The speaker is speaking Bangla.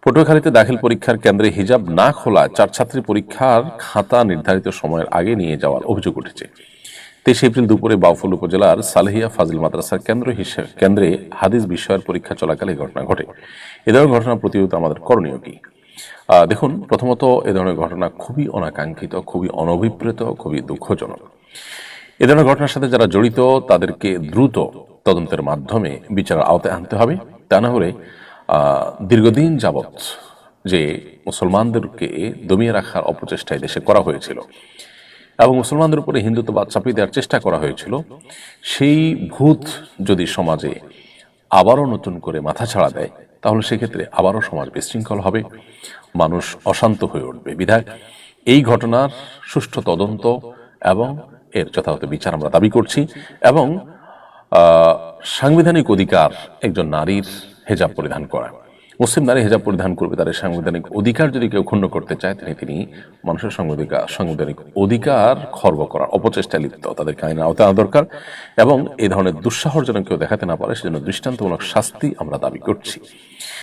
পটুয়াখালীতে দাখিল পরীক্ষার কেন্দ্রে হিজাব না খোলা 4 ছাত্রী পরীক্ষার খাতা নির্ধারিত সময়ের আগে নিয়ে যাওয়ার অভিযোগ উঠেছে। 23 এপ্রিল দুপুরে বাউফল উপজেলার সালেহিয়া ফাজিল মাদ্রাসার কেন্দ্রে হাদিস বিষয়ের পরীক্ষা চলাকালে এই ঘটনা ঘটে। এ ধরনের ঘটনা প্রতিরোধ আমাদের করণীয় কি? দেখুন, প্রথমত এ ধরনের ঘটনা খুবই অনাকাঙ্ক্ষিত, খুবই অনভিপ্রেত, খুবই দুঃখজনক। এ ধরনের ঘটনার সাথে যারা জড়িত তাদেরকে দ্রুত তদন্তের মাধ্যমে বিচারের আওতায় আনতে হবে। তা না হলে দীর্ঘদিন যাবৎ যে মুসলমানদেরকে দমিয়ে রাখার অপচেষ্টায় দেশে করা হয়েছিল এবং মুসলমানদের উপরে হিন্দুত্ববাদ চাপিয়ে দেওয়ার চেষ্টা করা হয়েছিল, সেই ভূত যদি সমাজে আবারও নতুন করে মাথাছাড়া দেয়, তাহলে সেক্ষেত্রে আবারও সমাজ বিশৃঙ্খল হবে, মানুষ অশান্ত হয়ে উঠবে। বিধায় এই ঘটনার সুষ্ঠু তদন্ত এবং এর যথাযথ বিচার আমরা দাবি করছি। এবং সাংবিধানিক অধিকার একজন নারীর হেজাব পরিধান করা, মুসলিম নারী হেজাব পরিধান করবে, তাদের সাংবিধানিক অধিকার যদি কেউ ক্ষুণ্ণ করতে চায় তিনি মানুষের সাংবিধানিক অধিকার খর্ব করার অপচেষ্টায় লিপ্ত, তাদেরকে আইনের আওতায় আনা দরকার। এবং এই ধরনের দুঃসাহস যেন কেউ দেখাতে না পারে সেজন্য দৃষ্টান্তমূলক শাস্তি আমরা দাবি করছি।